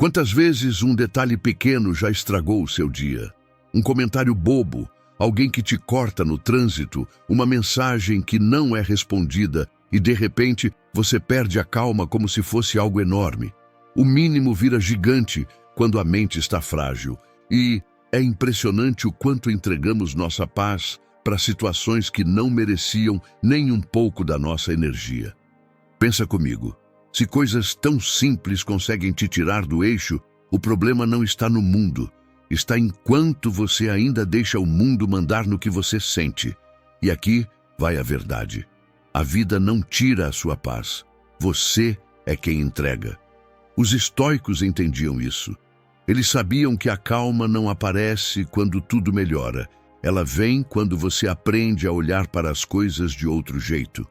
Quantas vezes um detalhe pequeno já estragou o seu dia? Um comentário bobo, alguém que te corta no trânsito, uma mensagem que não é respondida e, de repente, você perde a calma como se fosse algo enorme. O mínimo vira gigante quando a mente está frágil. E é impressionante o quanto entregamos nossa paz para situações que não mereciam nem um pouco da nossa energia. Pensa comigo, se coisas tão simples conseguem te tirar do eixo, o problema não está no mundo, está enquanto você ainda deixa o mundo mandar no que você sente. E aqui vai a verdade. A vida não tira a sua paz, você é quem entrega. Os estoicos entendiam isso. Eles sabiam que a calma não aparece quando tudo melhora. Ela vem quando você aprende a olhar para as coisas de outro jeito.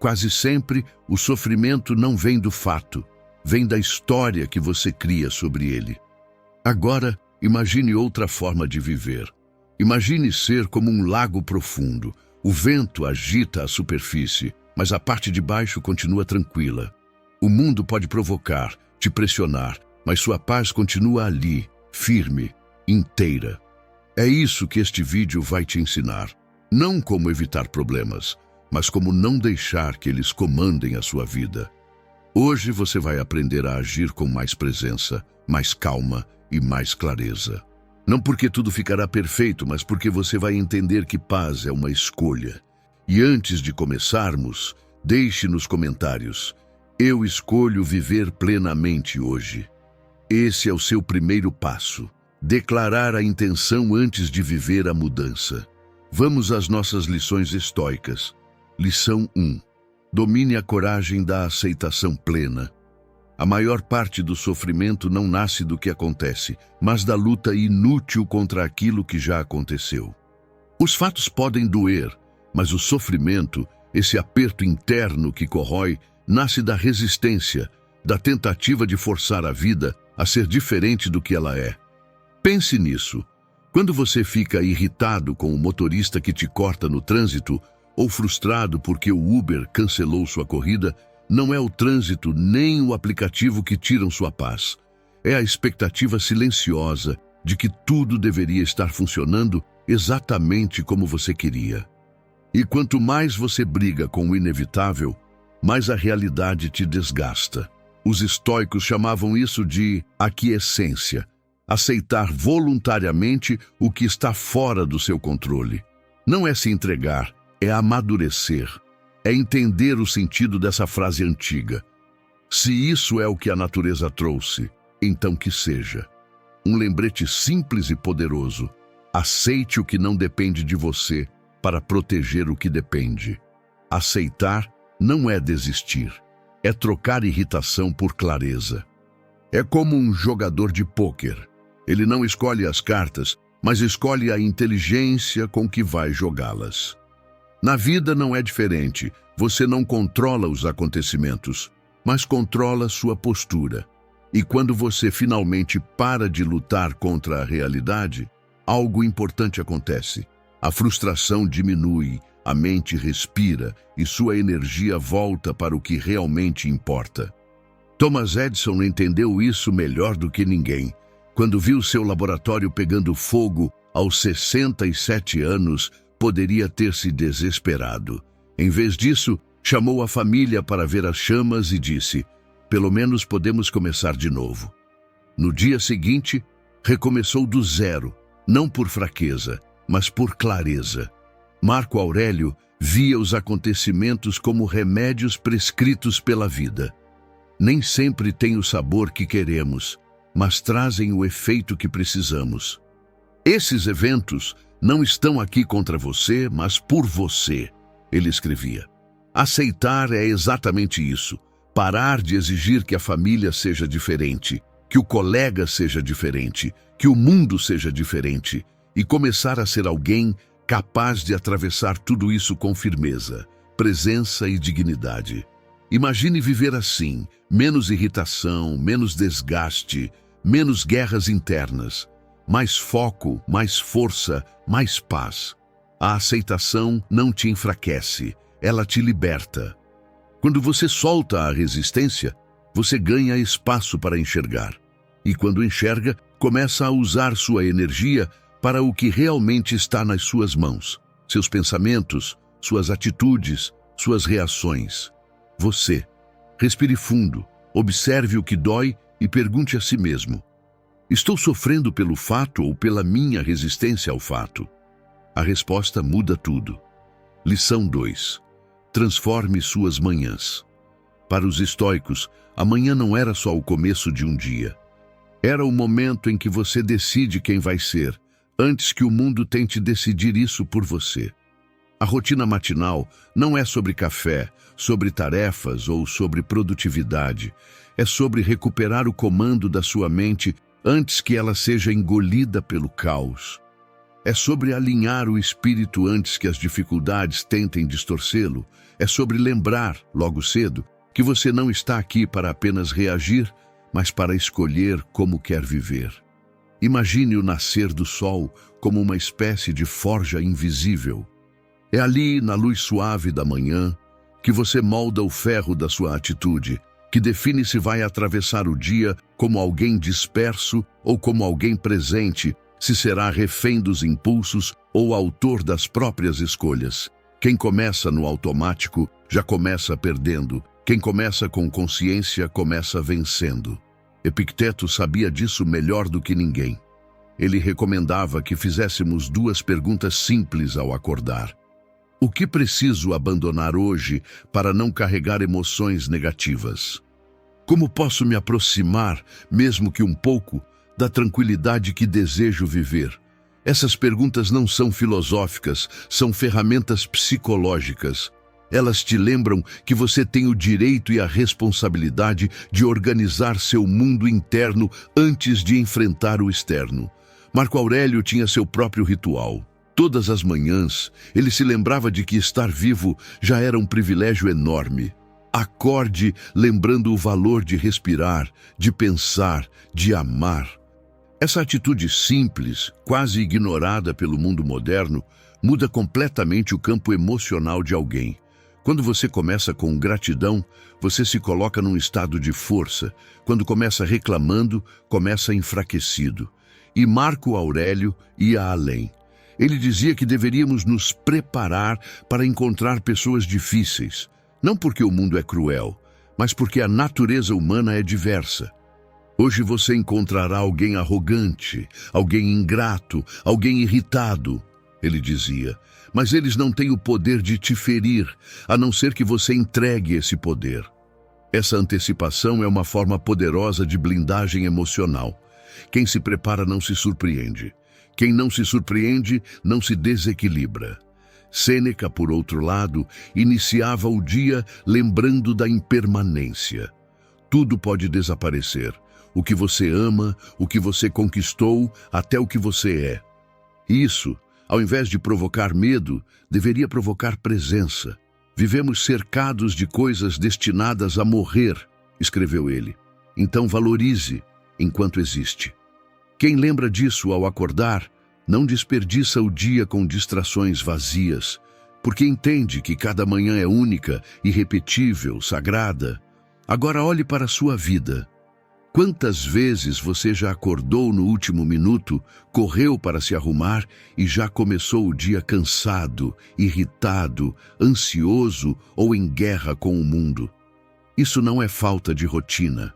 Quase sempre, o sofrimento não vem do fato, vem da história que você cria sobre ele. Agora, imagine outra forma de viver. Imagine ser como um lago profundo. O vento agita a superfície, mas a parte de baixo continua tranquila. O mundo pode provocar, te pressionar, mas sua paz continua ali, firme, inteira. É isso que este vídeo vai te ensinar. Não como evitar problemas, mas como não deixar que eles comandem a sua vida. Hoje você vai aprender a agir com mais presença, mais calma e mais clareza. Não porque tudo ficará perfeito, mas porque você vai entender que paz é uma escolha. E antes de começarmos, deixe nos comentários: eu escolho viver plenamente hoje. Esse é o seu primeiro passo. Declarar a intenção antes de viver a mudança. Vamos às nossas lições estoicas. Lição 1. Domine a coragem da aceitação plena. A maior parte do sofrimento não nasce do que acontece, mas da luta inútil contra aquilo que já aconteceu. Os fatos podem doer, mas o sofrimento, esse aperto interno que corrói, nasce da resistência, da tentativa de forçar a vida a ser diferente do que ela é. Pense nisso. Quando você fica irritado com o motorista que te corta no trânsito, ou frustrado porque o Uber cancelou sua corrida, não é o trânsito nem o aplicativo que tiram sua paz. É a expectativa silenciosa de que tudo deveria estar funcionando exatamente como você queria. E quanto mais você briga com o inevitável, mais a realidade te desgasta. Os estoicos chamavam isso de aquiescência, aceitar voluntariamente o que está fora do seu controle. Não é se entregar, é amadurecer. É entender o sentido dessa frase antiga. Se isso é o que a natureza trouxe, então que seja. Um lembrete simples e poderoso. Aceite o que não depende de você para proteger o que depende. Aceitar não é desistir. É trocar irritação por clareza. É como um jogador de pôquer. Ele não escolhe as cartas, mas escolhe a inteligência com que vai jogá-las. Na vida não é diferente. Você não controla os acontecimentos, mas controla sua postura. E quando você finalmente para de lutar contra a realidade, algo importante acontece. A frustração diminui, a mente respira e sua energia volta para o que realmente importa. Thomas Edison entendeu isso melhor do que ninguém. Quando viu seu laboratório pegando fogo aos 67 anos, poderia ter se desesperado. Em vez disso, chamou a família para ver as chamas e disse: pelo menos podemos começar de novo. No dia seguinte, recomeçou do zero, não por fraqueza, mas por clareza. Marco Aurélio via os acontecimentos como remédios prescritos pela vida. Nem sempre têm o sabor que queremos, mas trazem o efeito que precisamos. Esses eventos não estão aqui contra você, mas por você, ele escrevia. Aceitar é exatamente isso. Parar de exigir que a família seja diferente, que o colega seja diferente, que o mundo seja diferente, e começar a ser alguém capaz de atravessar tudo isso com firmeza, presença e dignidade. Imagine viver assim, menos irritação, menos desgaste, menos guerras internas, mais foco, mais força, mais paz. A aceitação não te enfraquece, ela te liberta. Quando você solta a resistência, você ganha espaço para enxergar. E quando enxerga, começa a usar sua energia para o que realmente está nas suas mãos. Seus pensamentos, suas atitudes, suas reações. Você. Respire fundo, observe o que dói e pergunte a si mesmo: estou sofrendo pelo fato ou pela minha resistência ao fato? A resposta muda tudo. Lição 2. Transforme suas manhãs. Para os estoicos, a manhã não era só o começo de um dia. Era o momento em que você decide quem vai ser, antes que o mundo tente decidir isso por você. A rotina matinal não é sobre café, sobre tarefas ou sobre produtividade. É sobre recuperar o comando da sua mente antes que ela seja engolida pelo caos. É sobre alinhar o espírito antes que as dificuldades tentem distorcê-lo. É sobre lembrar, logo cedo, que você não está aqui para apenas reagir, mas para escolher como quer viver. Imagine o nascer do sol como uma espécie de forja invisível. É ali, na luz suave da manhã, que você molda o ferro da sua atitude, que define se vai atravessar o dia como alguém disperso ou como alguém presente, se será refém dos impulsos ou autor das próprias escolhas. Quem começa no automático já começa perdendo. Quem começa com consciência começa vencendo. Epicteto sabia disso melhor do que ninguém. Ele recomendava que fizéssemos 2 perguntas simples ao acordar. O que preciso abandonar hoje para não carregar emoções negativas? Como posso me aproximar, mesmo que um pouco, da tranquilidade que desejo viver? Essas perguntas não são filosóficas, são ferramentas psicológicas. Elas te lembram que você tem o direito e a responsabilidade de organizar seu mundo interno antes de enfrentar o externo. Marco Aurélio tinha seu próprio ritual. Todas as manhãs, ele se lembrava de que estar vivo já era um privilégio enorme. Acorde lembrando o valor de respirar, de pensar, de amar. Essa atitude simples, quase ignorada pelo mundo moderno, muda completamente o campo emocional de alguém. Quando você começa com gratidão, você se coloca num estado de força. Quando começa reclamando, começa enfraquecido. E Marco Aurélio ia além. Ele dizia que deveríamos nos preparar para encontrar pessoas difíceis. Não porque o mundo é cruel, mas porque a natureza humana é diversa. Hoje você encontrará alguém arrogante, alguém ingrato, alguém irritado, ele dizia. Mas eles não têm o poder de te ferir, a não ser que você entregue esse poder. Essa antecipação é uma forma poderosa de blindagem emocional. Quem se prepara não se surpreende. Quem não se surpreende não se desequilibra. Sêneca, por outro lado, iniciava o dia lembrando da impermanência. Tudo pode desaparecer. O que você ama, o que você conquistou, até o que você é. Isso, ao invés de provocar medo, deveria provocar presença. Vivemos cercados de coisas destinadas a morrer, escreveu ele. Então valorize enquanto existe. Quem lembra disso ao acordar, não desperdiça o dia com distrações vazias, porque entende que cada manhã é única, irrepetível, sagrada. Agora olhe para a sua vida. Quantas vezes você já acordou no último minuto, correu para se arrumar e já começou o dia cansado, irritado, ansioso ou em guerra com o mundo? Isso não é falta de rotina.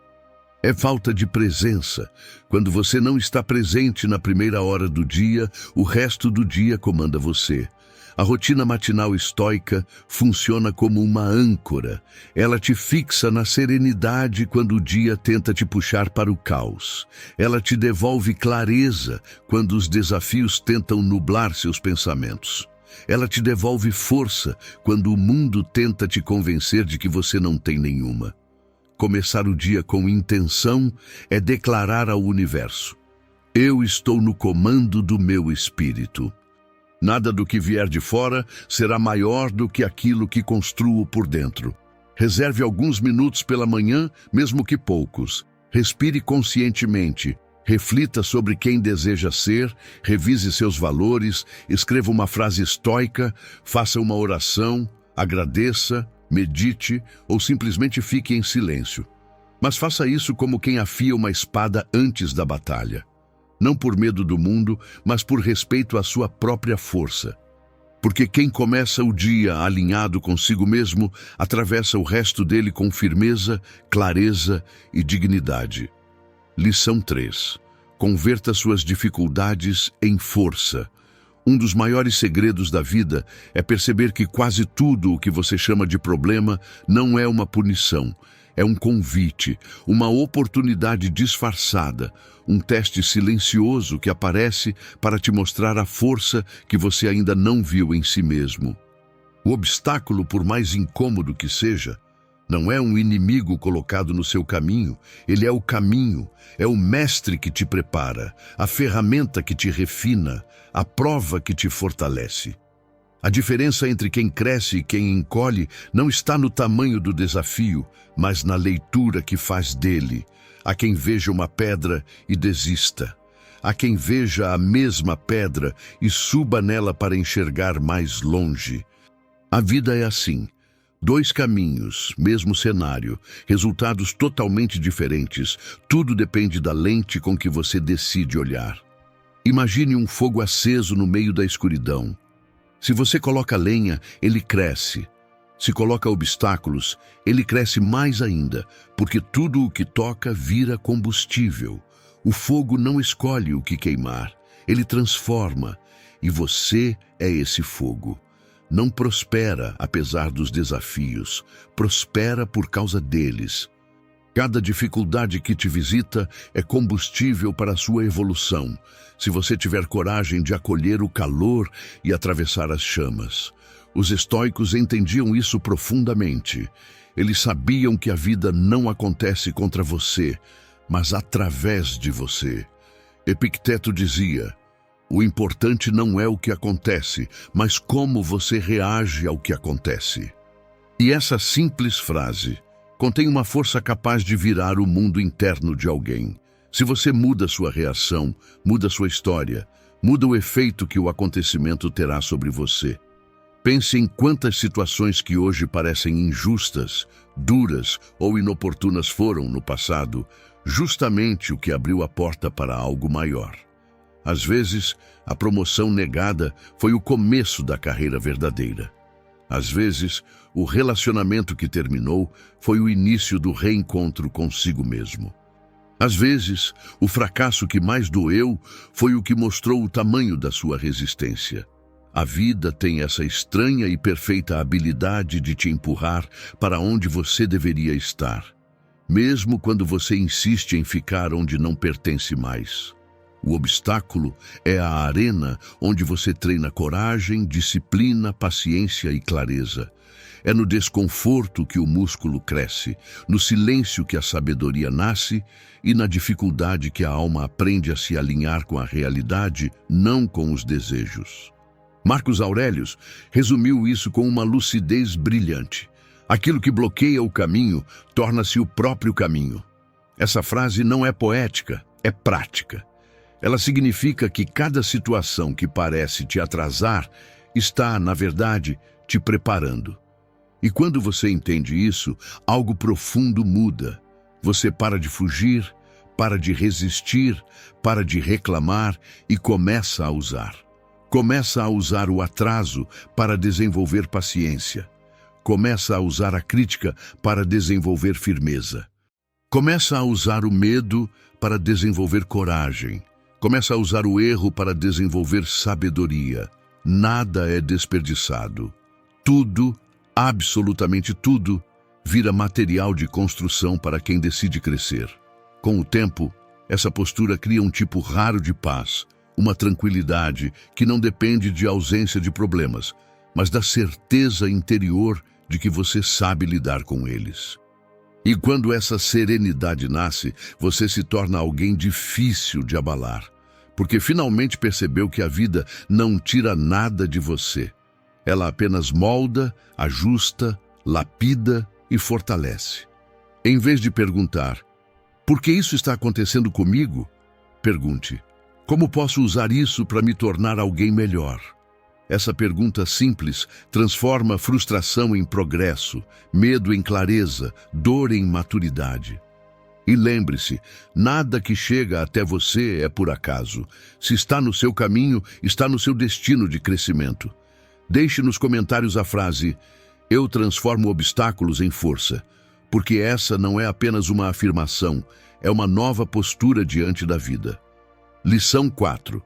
É falta de presença. Quando você não está presente na primeira hora do dia, o resto do dia comanda você. A rotina matinal estoica funciona como uma âncora. Ela te fixa na serenidade quando o dia tenta te puxar para o caos. Ela te devolve clareza quando os desafios tentam nublar seus pensamentos. Ela te devolve força quando o mundo tenta te convencer de que você não tem nenhuma. Começar o dia com intenção é declarar ao universo: eu estou no comando do meu espírito. Nada do que vier de fora será maior do que aquilo que construo por dentro. Reserve alguns minutos pela manhã, mesmo que poucos. Respire conscientemente. Reflita sobre quem deseja ser, revise seus valores, escreva uma frase estoica, faça uma oração, agradeça, medite ou simplesmente fique em silêncio. Mas faça isso como quem afia uma espada antes da batalha. Não por medo do mundo, mas por respeito à sua própria força. Porque quem começa o dia alinhado consigo mesmo, atravessa o resto dele com firmeza, clareza e dignidade. Lição 3. Converta suas dificuldades em força. Um dos maiores segredos da vida é perceber que quase tudo o que você chama de problema não é uma punição. É um convite, uma oportunidade disfarçada, um teste silencioso que aparece para te mostrar a força que você ainda não viu em si mesmo. O obstáculo, por mais incômodo que seja, não é um inimigo colocado no seu caminho, ele é o caminho, é o mestre que te prepara, a ferramenta que te refina, a prova que te fortalece. A diferença entre quem cresce e quem encolhe não está no tamanho do desafio, mas na leitura que faz dele. Há quem veja uma pedra e desista. Há quem veja a mesma pedra e suba nela para enxergar mais longe. A vida é assim. 2 caminhos, mesmo cenário, resultados totalmente diferentes. Tudo depende da lente com que você decide olhar. Imagine um fogo aceso no meio da escuridão. Se você coloca lenha, ele cresce. Se coloca obstáculos, ele cresce mais ainda, porque tudo o que toca vira combustível. O fogo não escolhe o que queimar, ele transforma, e você é esse fogo. Não prospera apesar dos desafios, prospera por causa deles. Cada dificuldade que te visita é combustível para a sua evolução, se você tiver coragem de acolher o calor e atravessar as chamas. Os estoicos entendiam isso profundamente. Eles sabiam que a vida não acontece contra você, mas através de você. Epicteto dizia: o importante não é o que acontece, mas como você reage ao que acontece. E essa simples frase contém uma força capaz de virar o mundo interno de alguém. Se você muda sua reação, muda sua história, muda o efeito que o acontecimento terá sobre você. Pense em quantas situações que hoje parecem injustas, duras ou inoportunas foram, no passado, justamente o que abriu a porta para algo maior. Às vezes, a promoção negada foi o começo da carreira verdadeira. Às vezes, o relacionamento que terminou foi o início do reencontro consigo mesmo. Às vezes, o fracasso que mais doeu foi o que mostrou o tamanho da sua resistência. A vida tem essa estranha e perfeita habilidade de te empurrar para onde você deveria estar, mesmo quando você insiste em ficar onde não pertence mais. O obstáculo é a arena onde você treina coragem, disciplina, paciência e clareza. É no desconforto que o músculo cresce, no silêncio que a sabedoria nasce e na dificuldade que a alma aprende a se alinhar com a realidade, não com os desejos. Marcos Aurelius resumiu isso com uma lucidez brilhante. Aquilo que bloqueia o caminho torna-se o próprio caminho. Essa frase não é poética, é prática. Ela significa que cada situação que parece te atrasar está, na verdade, te preparando. E quando você entende isso, algo profundo muda. Você para de fugir, para de resistir, para de reclamar e começa a usar. Começa a usar o atraso para desenvolver paciência. Começa a usar a crítica para desenvolver firmeza. Começa a usar o medo para desenvolver coragem. Começa a usar o erro para desenvolver sabedoria. Nada é desperdiçado. Tudo, absolutamente tudo, vira material de construção para quem decide crescer. Com o tempo, essa postura cria um tipo raro de paz, uma tranquilidade que não depende de ausência de problemas, mas da certeza interior de que você sabe lidar com eles. E quando essa serenidade nasce, você se torna alguém difícil de abalar, porque finalmente percebeu que a vida não tira nada de você. Ela apenas molda, ajusta, lapida e fortalece. Em vez de perguntar, por que isso está acontecendo comigo? Pergunte, como posso usar isso para me tornar alguém melhor? Essa pergunta simples transforma frustração em progresso, medo em clareza, dor em maturidade. E lembre-se, nada que chega até você é por acaso. Se está no seu caminho, está no seu destino de crescimento. Deixe nos comentários a frase: "Eu transformo obstáculos em força", porque essa não é apenas uma afirmação, é uma nova postura diante da vida. Lição 4.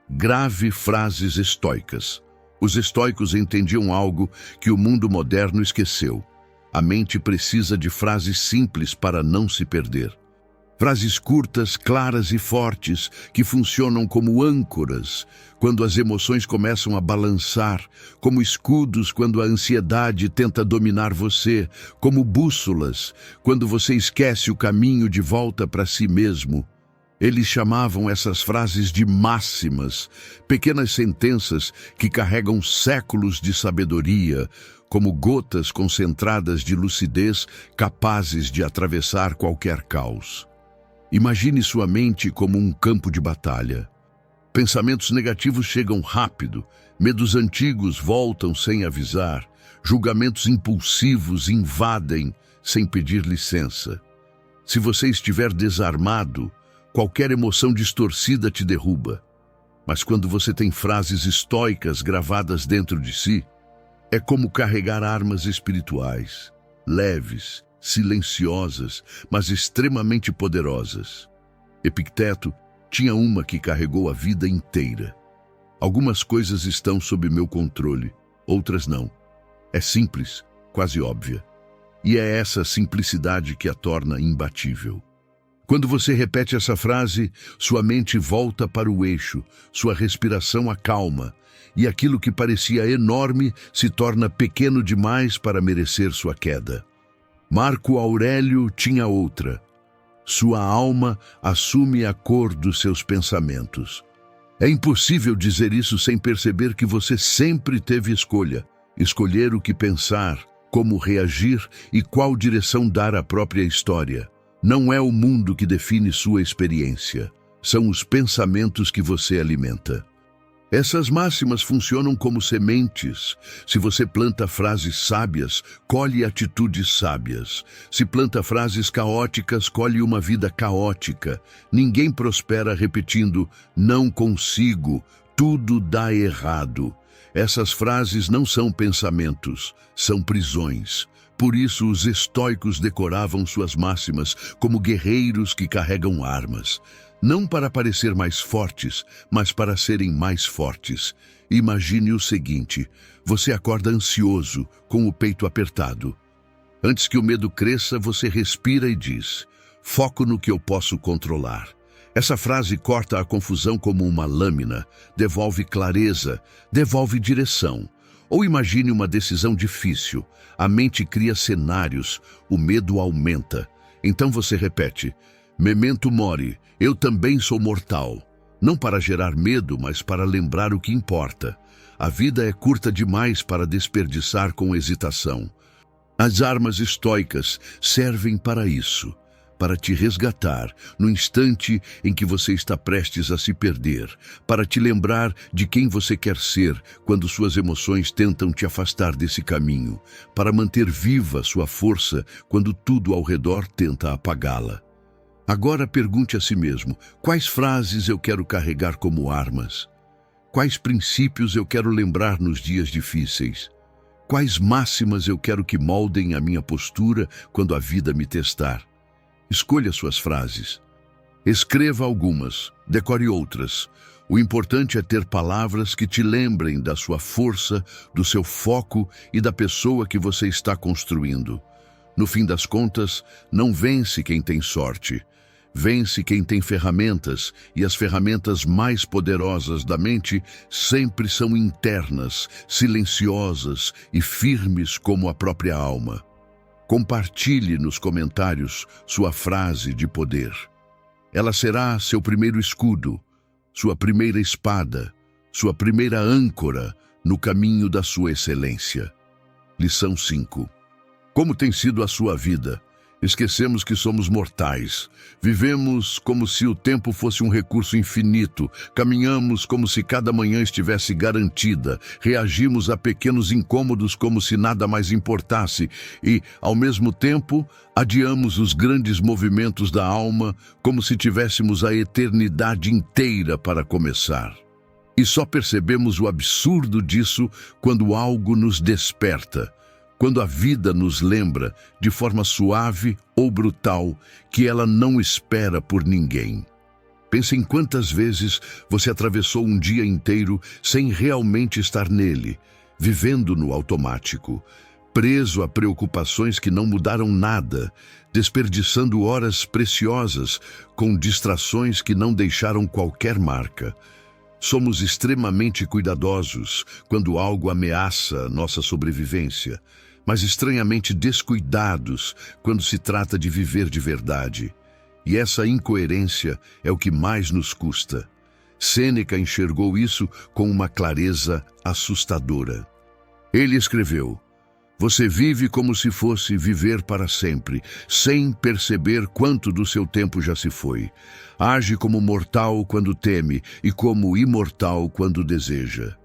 Grave frases estoicas. Os estoicos entendiam algo que o mundo moderno esqueceu. A mente precisa de frases simples para não se perder. Frases curtas, claras e fortes que funcionam como âncoras quando as emoções começam a balançar, como escudos quando a ansiedade tenta dominar você, como bússolas quando você esquece o caminho de volta para si mesmo. Eles chamavam essas frases de máximas, pequenas sentenças que carregam séculos de sabedoria, como gotas concentradas de lucidez capazes de atravessar qualquer caos. Imagine sua mente como um campo de batalha. Pensamentos negativos chegam rápido, medos antigos voltam sem avisar, julgamentos impulsivos invadem sem pedir licença. Se você estiver desarmado, qualquer emoção distorcida te derruba. Mas quando você tem frases estoicas gravadas dentro de si, é como carregar armas espirituais, leves, silenciosas, mas extremamente poderosas. Epicteto tinha uma que carregou a vida inteira. Algumas coisas estão sob meu controle, outras não. É simples, quase óbvia. E é essa simplicidade que a torna imbatível. Quando você repete essa frase, sua mente volta para o eixo, sua respiração acalma, e aquilo que parecia enorme se torna pequeno demais para merecer sua queda. Marco Aurélio tinha outra. Sua alma assume a cor dos seus pensamentos. É impossível dizer isso sem perceber que você sempre teve escolha. Escolher o que pensar, como reagir e qual direção dar à própria história. Não é o mundo que define sua experiência, são os pensamentos que você alimenta. Essas máximas funcionam como sementes. Se você planta frases sábias, colhe atitudes sábias. Se planta frases caóticas, colhe uma vida caótica. Ninguém prospera repetindo "não consigo", "tudo dá errado". Essas frases não são pensamentos, são prisões. Por isso, os estoicos decoravam suas máximas como guerreiros que carregam armas. Não para parecer mais fortes, mas para serem mais fortes. Imagine o seguinte: você acorda ansioso, com o peito apertado. Antes que o medo cresça, você respira e diz: "Foco no que eu posso controlar". Essa frase corta a confusão como uma lâmina, devolve clareza, devolve direção. Ou imagine uma decisão difícil. A mente cria cenários, o medo aumenta. Então você repete: "Memento mori, eu também sou mortal". Não para gerar medo, mas para lembrar o que importa. A vida é curta demais para desperdiçar com hesitação. As armas estoicas servem para isso, para te resgatar no instante em que você está prestes a se perder, para te lembrar de quem você quer ser quando suas emoções tentam te afastar desse caminho, para manter viva sua força quando tudo ao redor tenta apagá-la. Agora pergunte a si mesmo: quais frases eu quero carregar como armas? Quais princípios eu quero lembrar nos dias difíceis? Quais máximas eu quero que moldem a minha postura quando a vida me testar? Escolha suas frases. Escreva algumas, decore outras. O importante é ter palavras que te lembrem da sua força, do seu foco e da pessoa que você está construindo. No fim das contas, não vence quem tem sorte. Vence quem tem ferramentas, e as ferramentas mais poderosas da mente sempre são internas, silenciosas e firmes como a própria alma. Compartilhe nos comentários sua frase de poder. Ela será seu primeiro escudo, sua primeira espada, sua primeira âncora no caminho da sua excelência. Lição 5. Como tem sido a sua vida? Esquecemos que somos mortais. Vivemos como se o tempo fosse um recurso infinito. Caminhamos como se cada manhã estivesse garantida. Reagimos a pequenos incômodos como se nada mais importasse. E, ao mesmo tempo, adiamos os grandes movimentos da alma como se tivéssemos a eternidade inteira para começar. E só percebemos o absurdo disso quando algo nos desperta. Quando a vida nos lembra, de forma suave ou brutal, que ela não espera por ninguém. Pense em quantas vezes você atravessou um dia inteiro sem realmente estar nele, vivendo no automático, preso a preocupações que não mudaram nada, desperdiçando horas preciosas com distrações que não deixaram qualquer marca. Somos extremamente cuidadosos quando algo ameaça nossa sobrevivência, mas estranhamente descuidados quando se trata de viver de verdade. E essa incoerência é o que mais nos custa. Sêneca enxergou isso com uma clareza assustadora. Ele escreveu: "Você vive como se fosse viver para sempre, sem perceber quanto do seu tempo já se foi. Age como mortal quando teme e como imortal quando deseja."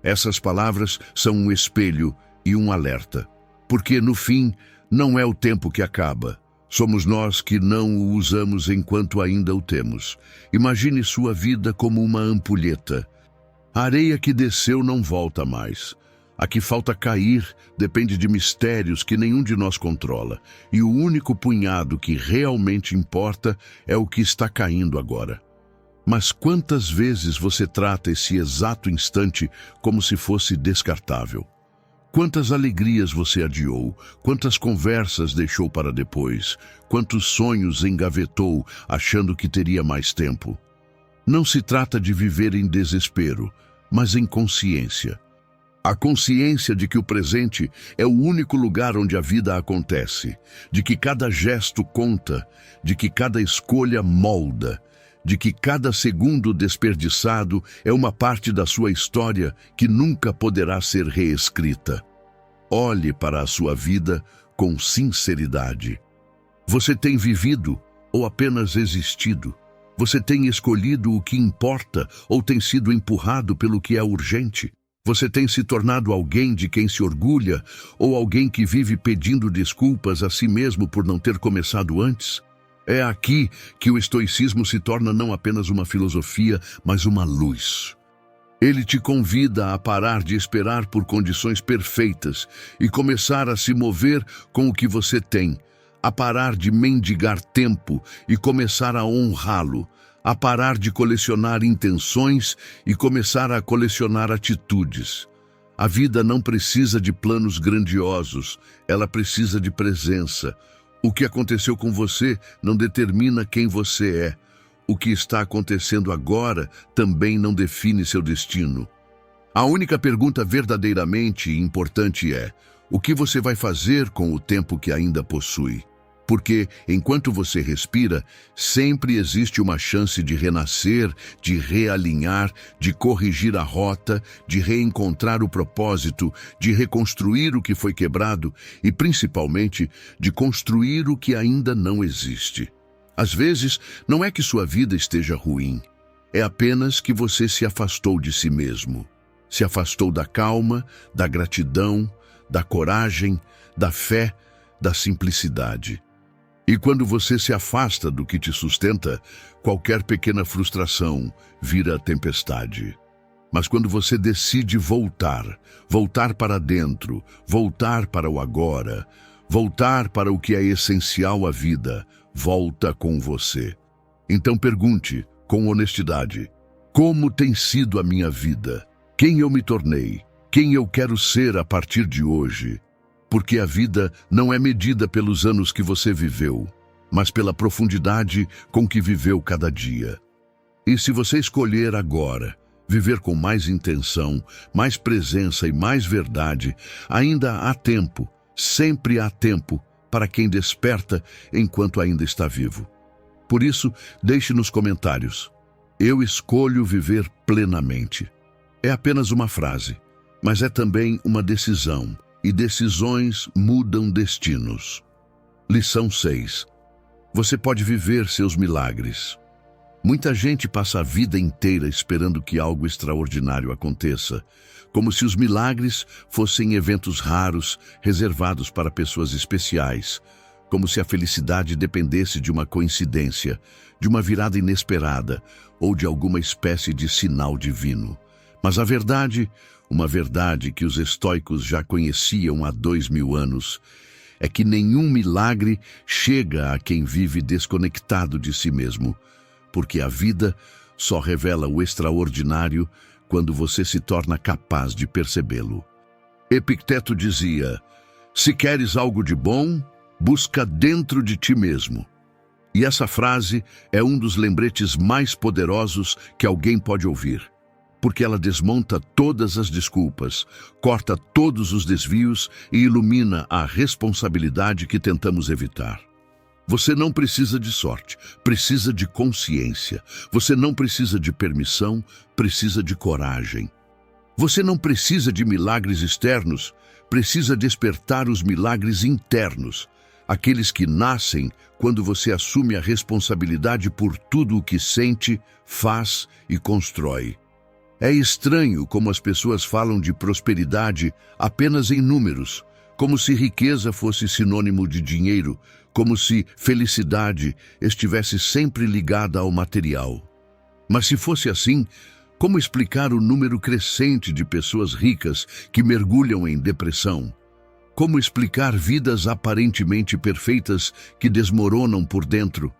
Essas palavras são um espelho e um alerta. Porque, no fim, não é o tempo que acaba. Somos nós que não o usamos enquanto ainda o temos. Imagine sua vida como uma ampulheta. A areia que desceu não volta mais. A que falta cair depende de mistérios que nenhum de nós controla. E o único punhado que realmente importa é o que está caindo agora. Mas quantas vezes você trata esse exato instante como se fosse descartável? Quantas alegrias você adiou, quantas conversas deixou para depois, quantos sonhos engavetou achando que teria mais tempo. Não se trata de viver em desespero, mas em consciência. A consciência de que o presente é o único lugar onde a vida acontece, de que cada gesto conta, de que cada escolha molda, de que cada segundo desperdiçado é uma parte da sua história que nunca poderá ser reescrita. Olhe para a sua vida com sinceridade. Você tem vivido ou apenas existido? Você tem escolhido o que importa ou tem sido empurrado pelo que é urgente? Você tem se tornado alguém de quem se orgulha ou alguém que vive pedindo desculpas a si mesmo por não ter começado antes? É aqui que o estoicismo se torna não apenas uma filosofia, mas uma luz. Ele te convida a parar de esperar por condições perfeitas e começar a se mover com o que você tem, a parar de mendigar tempo e começar a honrá-lo, a parar de colecionar intenções e começar a colecionar atitudes. A vida não precisa de planos grandiosos, ela precisa de presença. O que aconteceu com você não determina quem você é. O que está acontecendo agora também não define seu destino. A única pergunta verdadeiramente importante é: o que você vai fazer com o tempo que ainda possui? Porque, enquanto você respira, sempre existe uma chance de renascer, de realinhar, de corrigir a rota, de reencontrar o propósito, de reconstruir o que foi quebrado e, principalmente, de construir o que ainda não existe. Às vezes, não é que sua vida esteja ruim, é apenas que você se afastou de si mesmo. Se afastou da calma, da gratidão, da coragem, da fé, da simplicidade. E quando você se afasta do que te sustenta, qualquer pequena frustração vira tempestade. Mas quando você decide voltar, voltar para dentro, voltar para o agora, voltar para o que é essencial à vida, volta com você. Então pergunte, com honestidade: como tem sido a minha vida? Quem eu me tornei? Quem eu quero ser a partir de hoje? Porque a vida não é medida pelos anos que você viveu, mas pela profundidade com que viveu cada dia. E se você escolher agora viver com mais intenção, mais presença e mais verdade, ainda há tempo, sempre há tempo, para quem desperta enquanto ainda está vivo. Por isso, deixe nos comentários: eu escolho viver plenamente. É apenas uma frase, mas é também uma decisão. E decisões mudam destinos. Lição 6. Você pode viver seus milagres. Muita gente passa a vida inteira esperando que algo extraordinário aconteça, como se os milagres fossem eventos raros, reservados para pessoas especiais, como se a felicidade dependesse de uma coincidência, de uma virada inesperada ou de alguma espécie de sinal divino. Mas a verdade, uma verdade que os estoicos já conheciam há 2000 anos, é que nenhum milagre chega a quem vive desconectado de si mesmo, porque a vida só revela o extraordinário quando você se torna capaz de percebê-lo. Epicteto dizia: se queres algo de bom, busca dentro de ti mesmo. E essa frase é um dos lembretes mais poderosos que alguém pode ouvir, porque ela desmonta todas as desculpas, corta todos os desvios e ilumina a responsabilidade que tentamos evitar. Você não precisa de sorte, precisa de consciência. Você não precisa de permissão, precisa de coragem. Você não precisa de milagres externos, precisa despertar os milagres internos, aqueles que nascem quando você assume a responsabilidade por tudo o que sente, faz e constrói. É estranho como as pessoas falam de prosperidade apenas em números, como se riqueza fosse sinônimo de dinheiro, como se felicidade estivesse sempre ligada ao material. Mas se fosse assim, como explicar o número crescente de pessoas ricas que mergulham em depressão? Como explicar vidas aparentemente perfeitas que desmoronam por dentro?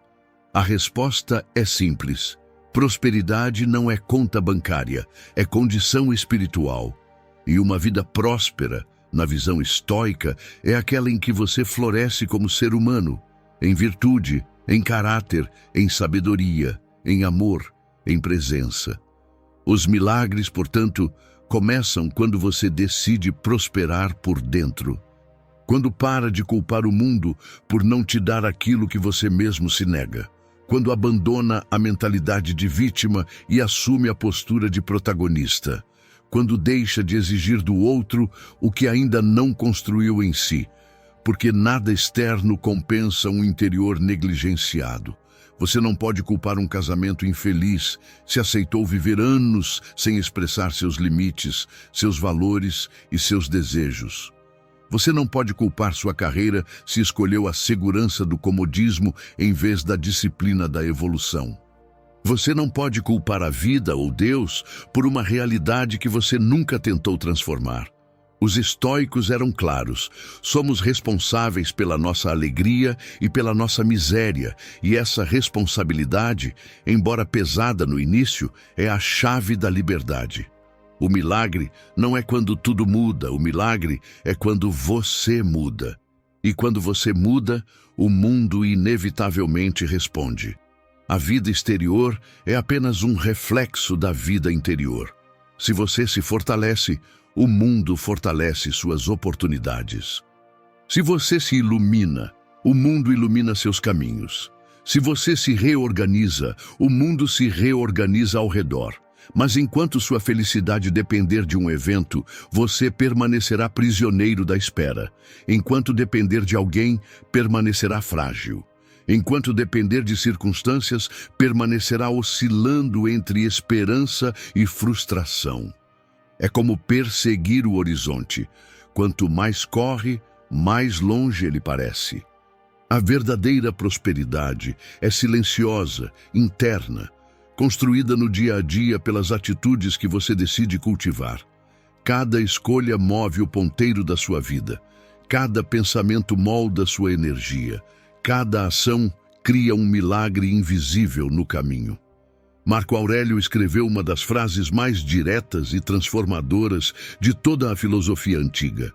A resposta é simples. Prosperidade não é conta bancária, é condição espiritual. E uma vida próspera, na visão estoica, é aquela em que você floresce como ser humano, em virtude, em caráter, em sabedoria, em amor, em presença. Os milagres, portanto, começam quando você decide prosperar por dentro. Quando para de culpar o mundo por não te dar aquilo que você mesmo se nega. Quando abandona a mentalidade de vítima e assume a postura de protagonista. Quando deixa de exigir do outro o que ainda não construiu em si, porque nada externo compensa um interior negligenciado. Você não pode culpar um casamento infeliz se aceitou viver anos sem expressar seus limites, seus valores e seus desejos. Você não pode culpar sua carreira se escolheu a segurança do comodismo em vez da disciplina da evolução. Você não pode culpar a vida ou Deus por uma realidade que você nunca tentou transformar. Os estoicos eram claros: somos responsáveis pela nossa alegria e pela nossa miséria, e essa responsabilidade, embora pesada no início, é a chave da liberdade. O milagre não é quando tudo muda, o milagre é quando você muda. E quando você muda, o mundo inevitavelmente responde. A vida exterior é apenas um reflexo da vida interior. Se você se fortalece, o mundo fortalece suas oportunidades. Se você se ilumina, o mundo ilumina seus caminhos. Se você se reorganiza, o mundo se reorganiza ao redor. Mas enquanto sua felicidade depender de um evento, você permanecerá prisioneiro da espera. Enquanto depender de alguém, permanecerá frágil. Enquanto depender de circunstâncias, permanecerá oscilando entre esperança e frustração. É como perseguir o horizonte. Quanto mais corre, mais longe ele parece. A verdadeira prosperidade é silenciosa, interna, construída no dia a dia pelas atitudes que você decide cultivar. Cada escolha move o ponteiro da sua vida. Cada pensamento molda sua energia. Cada ação cria um milagre invisível no caminho. Marco Aurélio escreveu uma das frases mais diretas e transformadoras de toda a filosofia antiga.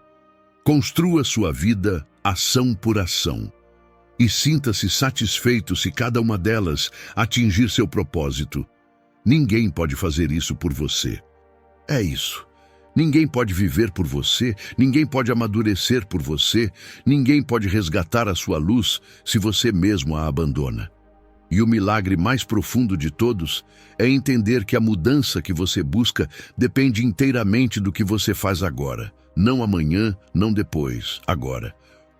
Construa sua vida ação por ação. E sinta-se satisfeito se cada uma delas atingir seu propósito. Ninguém pode fazer isso por você. É isso. Ninguém pode viver por você, ninguém pode amadurecer por você, ninguém pode resgatar a sua luz se você mesmo a abandona. E o milagre mais profundo de todos é entender que a mudança que você busca depende inteiramente do que você faz agora. Não amanhã, não depois, agora.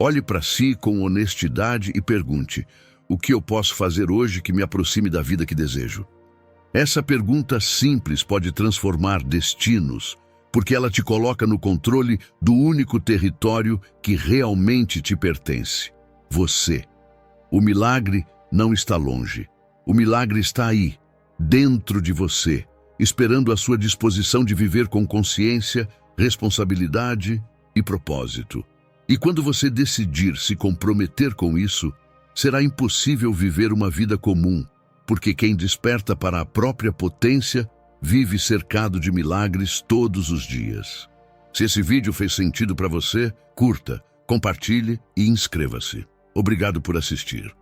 Olhe para si com honestidade e pergunte: o que eu posso fazer hoje que me aproxime da vida que desejo? Essa pergunta simples pode transformar destinos, porque ela te coloca no controle do único território que realmente te pertence: você. O milagre não está longe. O milagre está aí, dentro de você, esperando a sua disposição de viver com consciência, responsabilidade e propósito. E quando você decidir se comprometer com isso, será impossível viver uma vida comum, porque quem desperta para a própria potência vive cercado de milagres todos os dias. Se esse vídeo fez sentido para você, curta, compartilhe e inscreva-se. Obrigado por assistir.